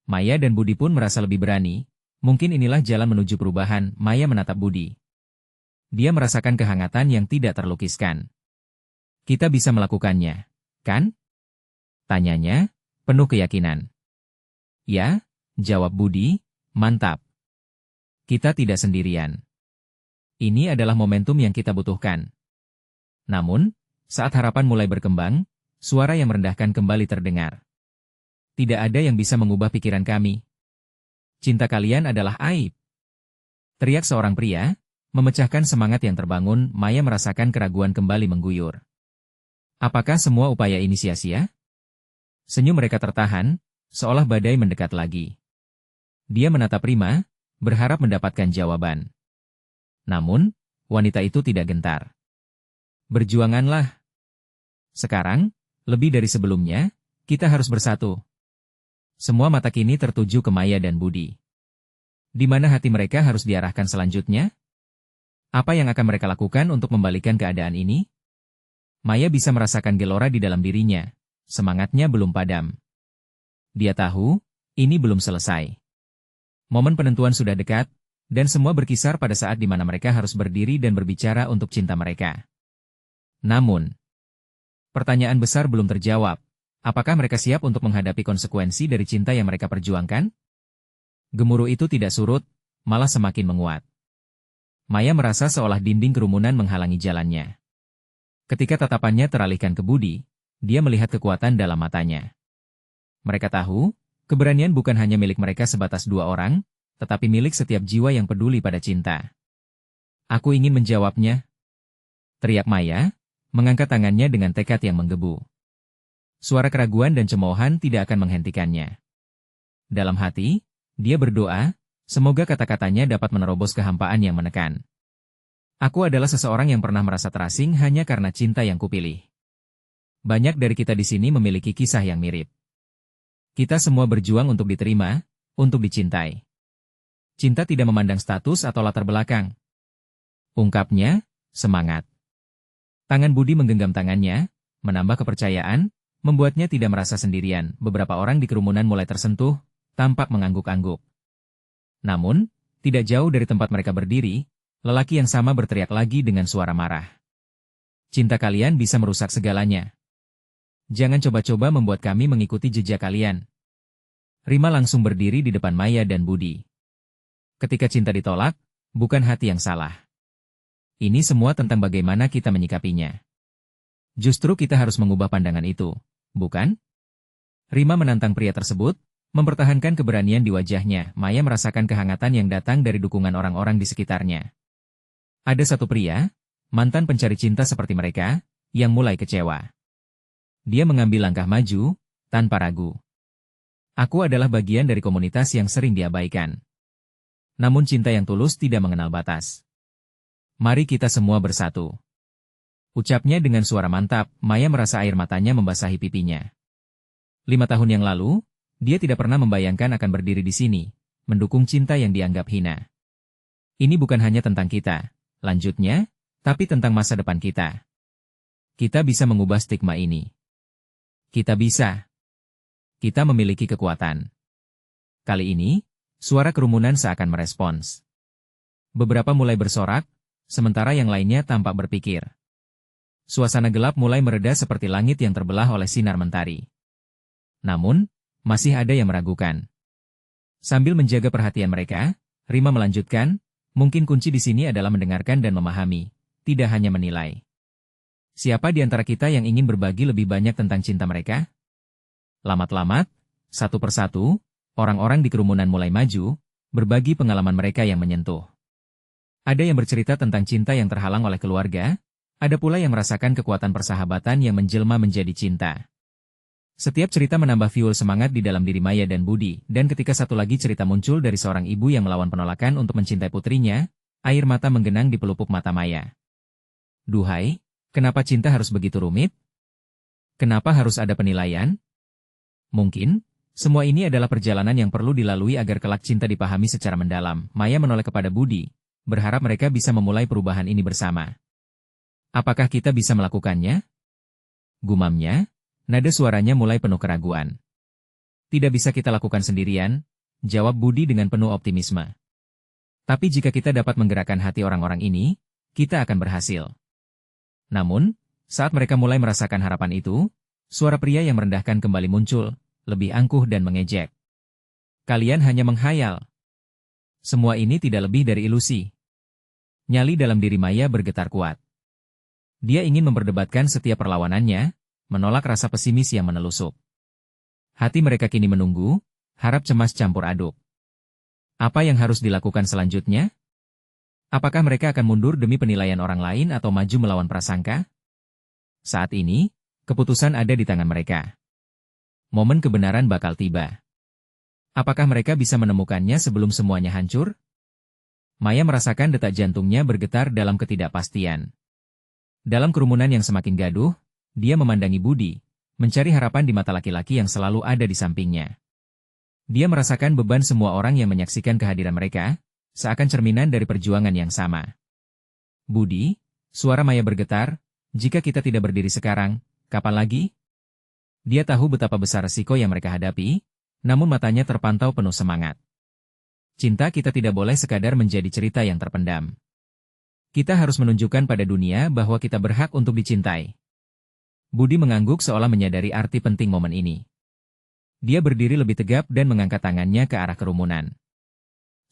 Maya dan Budi pun merasa lebih berani. Mungkin inilah jalan menuju perubahan. Maya menatap Budi. Dia merasakan kehangatan yang tidak terlukiskan. Kita bisa melakukannya, kan? Tanyanya, penuh keyakinan. Ya, jawab Budi, mantap. Kita tidak sendirian. Ini adalah momentum yang kita butuhkan. Namun, saat harapan mulai berkembang, suara yang merendahkan kembali terdengar. Tidak ada yang bisa mengubah pikiran kami. Cinta kalian adalah aib. Teriak seorang pria, memecahkan semangat yang terbangun. Maya merasakan keraguan kembali mengguyur. Apakah semua upaya ini sia-sia? Senyum mereka tertahan, seolah badai mendekat lagi. Dia menatap Rima, berharap mendapatkan jawaban. Namun, wanita itu tidak gentar. Berjuanganlah. Sekarang, lebih dari sebelumnya, kita harus bersatu. Semua mata kini tertuju ke Maya dan Budi. Di mana hati mereka harus diarahkan selanjutnya? Apa yang akan mereka lakukan untuk membalikan keadaan ini? Maya bisa merasakan gelora di dalam dirinya. Semangatnya belum padam. Dia tahu, ini belum selesai. Momen penentuan sudah dekat, dan semua berkisar pada saat di mana mereka harus berdiri dan berbicara untuk cinta mereka. Namun, pertanyaan besar belum terjawab. Apakah mereka siap untuk menghadapi konsekuensi dari cinta yang mereka perjuangkan? Gemuruh itu tidak surut, malah semakin menguat. Maya merasa seolah dinding kerumunan menghalangi jalannya. Ketika tatapannya teralihkan ke Budi, dia melihat kekuatan dalam matanya. Mereka tahu, keberanian bukan hanya milik mereka sebatas dua orang, tetapi milik setiap jiwa yang peduli pada cinta. Aku ingin menjawabnya, teriak Maya, mengangkat tangannya dengan tekad yang menggebu. Suara keraguan dan cemoohan tidak akan menghentikannya. Dalam hati, dia berdoa, semoga kata-katanya dapat menerobos kehampaan yang menekan. Aku adalah seseorang yang pernah merasa terasing hanya karena cinta yang kupilih. Banyak dari kita di sini memiliki kisah yang mirip. Kita semua berjuang untuk diterima, untuk dicintai. Cinta tidak memandang status atau latar belakang. Ungkapnya, semangat. Tangan Budi menggenggam tangannya, menambah kepercayaan, membuatnya tidak merasa sendirian. Beberapa orang di kerumunan mulai tersentuh, tampak mengangguk-angguk. Namun, tidak jauh dari tempat mereka berdiri, lelaki yang sama berteriak lagi dengan suara marah. Cinta kalian bisa merusak segalanya. Jangan coba-coba membuat kami mengikuti jejak kalian. Rima langsung berdiri di depan Maya dan Budi. Ketika cinta ditolak, bukan hati yang salah. Ini semua tentang bagaimana kita menyikapinya. Justru kita harus mengubah pandangan itu, bukan? Rima menantang pria tersebut, mempertahankan keberanian di wajahnya. Maya merasakan kehangatan yang datang dari dukungan orang-orang di sekitarnya. Ada satu pria, mantan pencari cinta seperti mereka, yang mulai kecewa. Dia mengambil langkah maju, tanpa ragu. Aku adalah bagian dari komunitas yang sering diabaikan. Namun cinta yang tulus tidak mengenal batas. Mari kita semua bersatu. Ucapnya dengan suara mantap. Maya merasa air matanya membasahi pipinya. 5 tahun yang lalu, dia tidak pernah membayangkan akan berdiri di sini, mendukung cinta yang dianggap hina. Ini bukan hanya tentang kita, lanjutnya, tapi tentang masa depan kita. Kita bisa mengubah stigma ini. Kita bisa. Kita memiliki kekuatan. Kali ini, suara kerumunan seakan merespons. Beberapa mulai bersorak, sementara yang lainnya tampak berpikir. Suasana gelap mulai mereda seperti langit yang terbelah oleh sinar mentari. Namun, masih ada yang meragukan. Sambil menjaga perhatian mereka, Rima melanjutkan, mungkin kunci di sini adalah mendengarkan dan memahami, tidak hanya menilai. Siapa di antara kita yang ingin berbagi lebih banyak tentang cinta mereka? Lamat-lamat, satu persatu, orang-orang di kerumunan mulai maju, berbagi pengalaman mereka yang menyentuh. Ada yang bercerita tentang cinta yang terhalang oleh keluarga, ada pula yang merasakan kekuatan persahabatan yang menjelma menjadi cinta. Setiap cerita menambah fuel semangat di dalam diri Maya dan Budi, dan ketika satu lagi cerita muncul dari seorang ibu yang melawan penolakan untuk mencintai putrinya, air mata menggenang di pelupuk mata Maya. Duhai, kenapa cinta harus begitu rumit? Kenapa harus ada penilaian? Mungkin, semua ini adalah perjalanan yang perlu dilalui agar kelak cinta dipahami secara mendalam. Maya menoleh kepada Budi, berharap mereka bisa memulai perubahan ini bersama. Apakah kita bisa melakukannya? Gumamnya, nada suaranya mulai penuh keraguan. Tidak bisa kita lakukan sendirian, jawab Budi dengan penuh optimisme. Tapi jika kita dapat menggerakkan hati orang-orang ini, kita akan berhasil. Namun, saat mereka mulai merasakan harapan itu, suara pria yang merendahkan kembali muncul, lebih angkuh dan mengejek. Kalian hanya menghayal. Semua ini tidak lebih dari ilusi. Nyali dalam diri Maya bergetar kuat. Dia ingin memperdebatkan setiap perlawanannya, menolak rasa pesimis yang menelusup. Hati mereka kini menunggu, harap cemas campur aduk. Apa yang harus dilakukan selanjutnya? Apakah mereka akan mundur demi penilaian orang lain atau maju melawan prasangka? Saat ini, keputusan ada di tangan mereka. Momen kebenaran bakal tiba. Apakah mereka bisa menemukannya sebelum semuanya hancur? Maya merasakan detak jantungnya bergetar dalam ketidakpastian. Dalam kerumunan yang semakin gaduh, dia memandangi Budi, mencari harapan di mata laki-laki yang selalu ada di sampingnya. Dia merasakan beban semua orang yang menyaksikan kehadiran mereka, seakan cerminan dari perjuangan yang sama. Budi, suara Maya bergetar, jika kita tidak berdiri sekarang, kapan lagi? Dia tahu betapa besar resiko yang mereka hadapi, namun matanya terpantau penuh semangat. Cinta kita tidak boleh sekadar menjadi cerita yang terpendam. Kita harus menunjukkan pada dunia bahwa kita berhak untuk dicintai. Budi mengangguk seolah menyadari arti penting momen ini. Dia berdiri lebih tegap dan mengangkat tangannya ke arah kerumunan.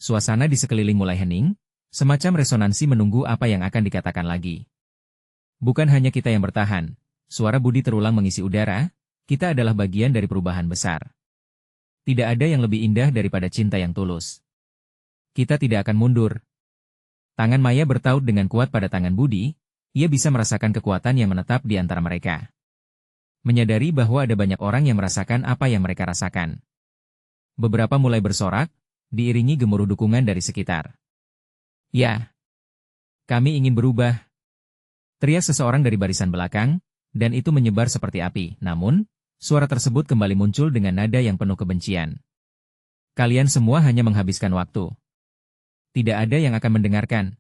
Suasana di sekeliling mulai hening, semacam resonansi menunggu apa yang akan dikatakan lagi. Bukan hanya kita yang bertahan, suara Budi terulang mengisi udara, kita adalah bagian dari perubahan besar. Tidak ada yang lebih indah daripada cinta yang tulus. Kita tidak akan mundur. Tangan Maya bertaut dengan kuat pada tangan Budi, ia bisa merasakan kekuatan yang menetap di antara mereka. Menyadari bahwa ada banyak orang yang merasakan apa yang mereka rasakan. Beberapa mulai bersorak, diiringi gemuruh dukungan dari sekitar. Ya, kami ingin berubah. Teriak seseorang dari barisan belakang, dan itu menyebar seperti api. Namun, suara tersebut kembali muncul dengan nada yang penuh kebencian. Kalian semua hanya menghabiskan waktu. Tidak ada yang akan mendengarkan.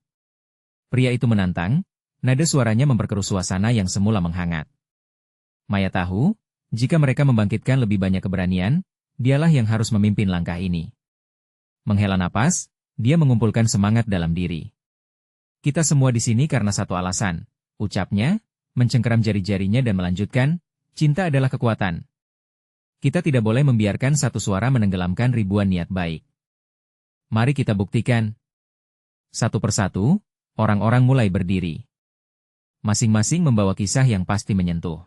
Pria itu menantang, nada suaranya memperkeruh suasana yang semula menghangat. Maya tahu, jika mereka membangkitkan lebih banyak keberanian, dialah yang harus memimpin langkah ini. Menghela napas, dia mengumpulkan semangat dalam diri. Kita semua di sini karena satu alasan, ucapnya, mencengkeram jari-jarinya dan melanjutkan, cinta adalah kekuatan. Kita tidak boleh membiarkan satu suara menenggelamkan ribuan niat baik. Mari kita buktikan. Satu persatu, orang-orang mulai berdiri. Masing-masing membawa kisah yang pasti menyentuh.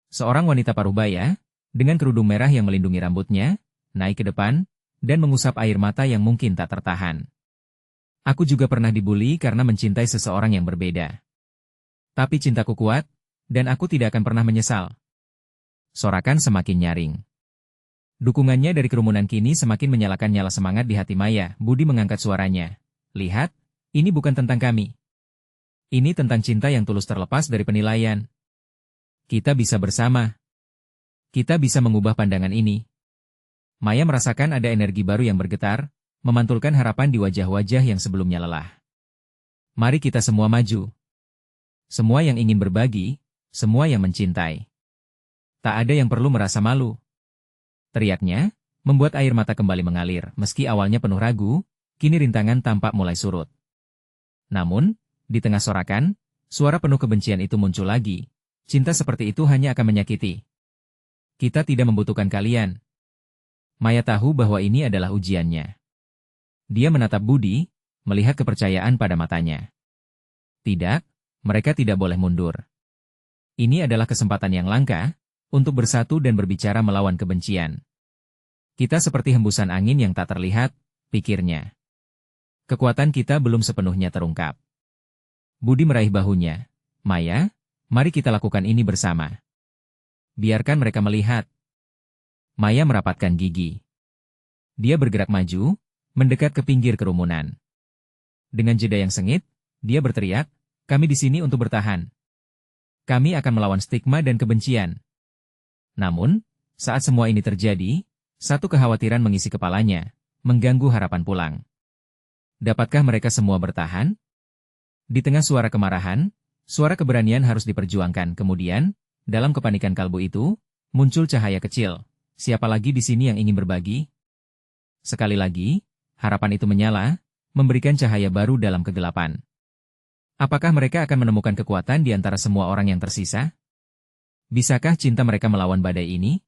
Seorang wanita parubaya, dengan kerudung merah yang melindungi rambutnya, naik ke depan, dan mengusap air mata yang mungkin tak tertahan. Aku juga pernah dibully karena mencintai seseorang yang berbeda. Tapi cintaku kuat, dan aku tidak akan pernah menyesal. Sorakan semakin nyaring. Dukungannya dari kerumunan kini semakin menyalakan nyala semangat di hati Maya. Budi mengangkat suaranya. Lihat, ini bukan tentang kami. Ini tentang cinta yang tulus terlepas dari penilaian. Kita bisa bersama. Kita bisa mengubah pandangan ini. Maya merasakan ada energi baru yang bergetar, memantulkan harapan di wajah-wajah yang sebelumnya lelah. Mari kita semua maju. Semua yang ingin berbagi, semua yang mencintai. Tak ada yang perlu merasa malu. Teriaknya, membuat air mata kembali mengalir. Meski awalnya penuh ragu, kini rintangan tampak mulai surut. Namun, di tengah sorakan, suara penuh kebencian itu muncul lagi. Cinta seperti itu hanya akan menyakiti. Kita tidak membutuhkan kalian. Maya tahu bahwa ini adalah ujiannya. Dia menatap Budi, melihat kepercayaan pada matanya. Tidak, mereka tidak boleh mundur. Ini adalah kesempatan yang langka, untuk bersatu dan berbicara melawan kebencian. Kita seperti hembusan angin yang tak terlihat, pikirnya. Kekuatan kita belum sepenuhnya terungkap. Budi meraih bahunya. Maya, mari kita lakukan ini bersama. Biarkan mereka melihat. Maya merapatkan gigi. Dia bergerak maju, mendekat ke pinggir kerumunan. Dengan jeda yang sengit, dia berteriak, kami di sini untuk bertahan. Kami akan melawan stigma dan kebencian. Namun, saat semua ini terjadi, satu kekhawatiran mengisi kepalanya, mengganggu harapan pulang. Dapatkah mereka semua bertahan? Di tengah suara kemarahan, suara keberanian harus diperjuangkan. Kemudian, dalam kepanikan kalbu itu, muncul cahaya kecil. Siapa lagi di sini yang ingin berbagi? Sekali lagi, harapan itu menyala, memberikan cahaya baru dalam kegelapan. Apakah mereka akan menemukan kekuatan di antara semua orang yang tersisa? Bisakah cinta mereka melawan badai ini?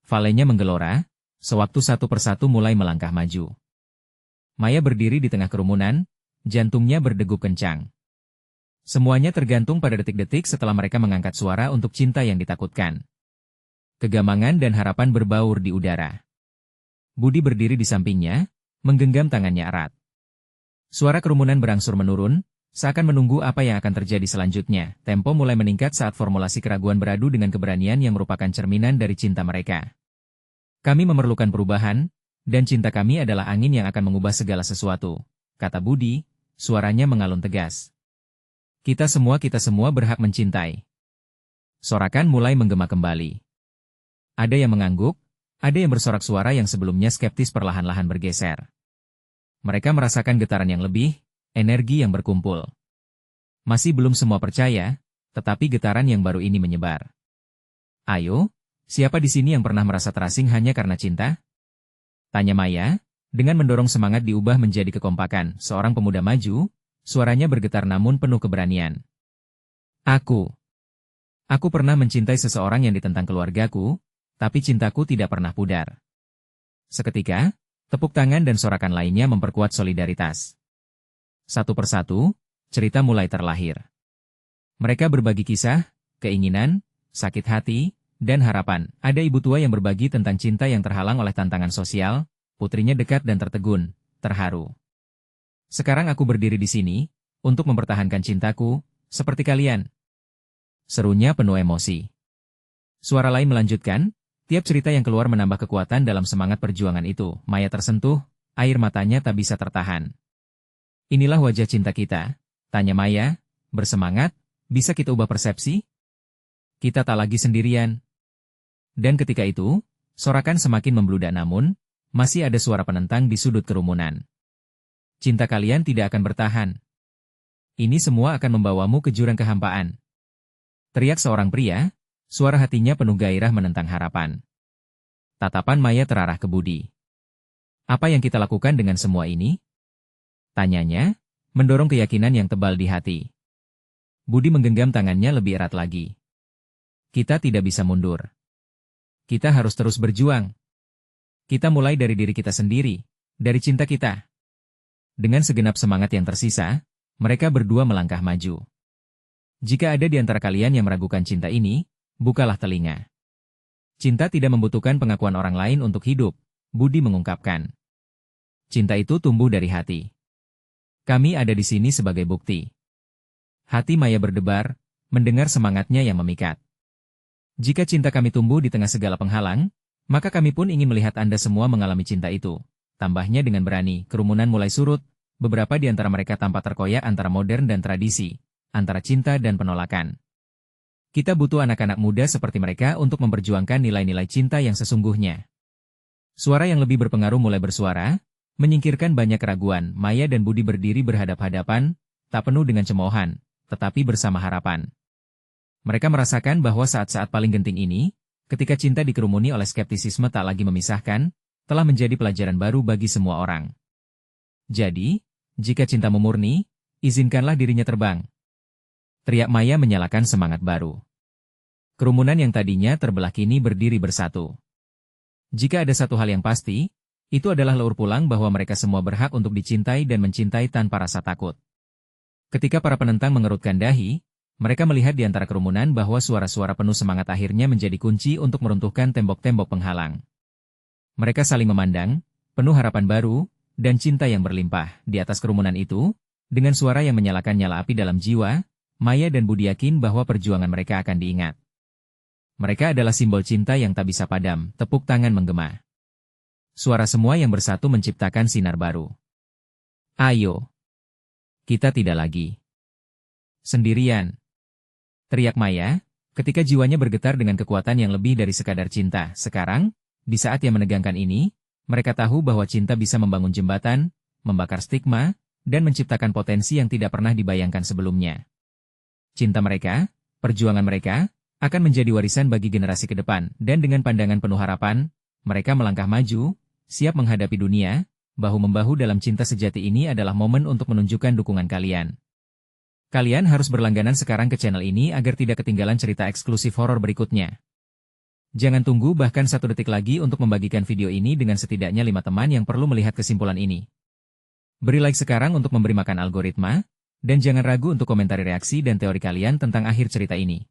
Valenya menggelora, sewaktu satu persatu mulai melangkah maju. Maya berdiri di tengah kerumunan, jantungnya berdegup kencang. Semuanya tergantung pada detik-detik setelah mereka mengangkat suara untuk cinta yang ditakutkan. Kegamangan dan harapan berbaur di udara. Budi berdiri di sampingnya, menggenggam tangannya erat. Suara kerumunan berangsur menurun, seakan menunggu apa yang akan terjadi selanjutnya. Tempo mulai meningkat saat formulasi keraguan beradu dengan keberanian yang merupakan cerminan dari cinta mereka. Kami memerlukan perubahan, dan cinta kami adalah angin yang akan mengubah segala sesuatu, kata Budi, suaranya mengalun tegas. Kita semua berhak mencintai. Sorakan mulai menggema kembali. Ada yang mengangguk, ada yang bersorak, suara yang sebelumnya skeptis perlahan-lahan bergeser. Mereka merasakan getaran yang lebih, energi yang berkumpul. Masih belum semua percaya, tetapi getaran yang baru ini menyebar. Ayo, siapa di sini yang pernah merasa terasing hanya karena cinta? Tanya Maya, dengan mendorong semangat diubah menjadi kekompakan. Seorang pemuda maju, suaranya bergetar namun penuh keberanian. Aku pernah mencintai seseorang yang ditentang keluargaku, tapi cintaku tidak pernah pudar. Seketika, tepuk tangan dan sorakan lainnya memperkuat solidaritas. Satu persatu, cerita mulai terlahir. Mereka berbagi kisah, keinginan, sakit hati, dan harapan. Ada ibu tua yang berbagi tentang cinta yang terhalang oleh tantangan sosial, putrinya dekat dan tertegun, terharu. Sekarang aku berdiri di sini, untuk mempertahankan cintaku, seperti kalian. Serunya penuh emosi. Suara lain melanjutkan, tiap cerita yang keluar menambah kekuatan dalam semangat perjuangan itu. Maya tersentuh, air matanya tak bisa tertahan. Inilah wajah cinta kita, tanya Maya, bersemangat, bisa kita ubah persepsi? Kita tak lagi sendirian. Dan ketika itu, sorakan semakin membludak namun, masih ada suara penentang di sudut kerumunan. Cinta kalian tidak akan bertahan. Ini semua akan membawamu ke jurang kehampaan. Teriak seorang pria, suara hatinya penuh gairah menentang harapan. Tatapan Maya terarah ke Budi. Apa yang kita lakukan dengan semua ini? Tanyanya, mendorong keyakinan yang tebal di hati. Budi menggenggam tangannya lebih erat lagi. Kita tidak bisa mundur. Kita harus terus berjuang. Kita mulai dari diri kita sendiri, dari cinta kita. Dengan segenap semangat yang tersisa, mereka berdua melangkah maju. Jika ada di antara kalian yang meragukan cinta ini, bukalah telinga. Cinta tidak membutuhkan pengakuan orang lain untuk hidup, Budi mengungkapkan. Cinta itu tumbuh dari hati. Kami ada di sini sebagai bukti. Hati Maya berdebar, mendengar semangatnya yang memikat. Jika cinta kami tumbuh di tengah segala penghalang, maka kami pun ingin melihat Anda semua mengalami cinta itu. Tambahnya dengan berani, kerumunan mulai surut, beberapa di antara mereka tampak terkoyak antara modern dan tradisi, antara cinta dan penolakan. Kita butuh anak-anak muda seperti mereka untuk memperjuangkan nilai-nilai cinta yang sesungguhnya. Suara yang lebih berpengaruh mulai bersuara, menyingkirkan banyak keraguan. Maya dan Budi berdiri berhadap-hadapan, tak penuh dengan cemoohan, tetapi bersama harapan. Mereka merasakan bahwa saat-saat paling genting ini, ketika cinta dikerumuni oleh skeptisisme tak lagi memisahkan, telah menjadi pelajaran baru bagi semua orang. Jadi, jika cintamu murni, izinkanlah dirinya terbang. Teriak Maya menyalakan semangat baru. Kerumunan yang tadinya terbelah kini berdiri bersatu. Jika ada satu hal yang pasti, itu adalah laur pulang bahwa mereka semua berhak untuk dicintai dan mencintai tanpa rasa takut. Ketika para penentang mengerutkan dahi, mereka melihat di antara kerumunan bahwa suara-suara penuh semangat akhirnya menjadi kunci untuk meruntuhkan tembok-tembok penghalang. Mereka saling memandang, penuh harapan baru, dan cinta yang berlimpah. Di atas kerumunan itu, dengan suara yang menyalakan nyala api dalam jiwa, Maya dan Budi yakin bahwa perjuangan mereka akan diingat. Mereka adalah simbol cinta yang tak bisa padam. Tepuk tangan menggema. Suara semua yang bersatu menciptakan sinar baru. Ayo. Kita tidak lagi sendirian. Teriak Maya, ketika jiwanya bergetar dengan kekuatan yang lebih dari sekadar cinta. Sekarang, di saat yang menegangkan ini, mereka tahu bahwa cinta bisa membangun jembatan, membakar stigma, dan menciptakan potensi yang tidak pernah dibayangkan sebelumnya. Cinta mereka, perjuangan mereka, akan menjadi warisan bagi generasi ke depan, dan dengan pandangan penuh harapan, mereka melangkah maju, siap menghadapi dunia, bahu-membahu dalam cinta sejati. Ini adalah momen untuk menunjukkan dukungan kalian. Kalian harus berlangganan sekarang ke channel ini agar tidak ketinggalan cerita eksklusif horor berikutnya. Jangan tunggu bahkan 1 detik lagi untuk membagikan video ini dengan setidaknya 5 teman yang perlu melihat kesimpulan ini. Beri like sekarang untuk memberi makan algoritma, dan jangan ragu untuk komentari reaksi dan teori kalian tentang akhir cerita ini.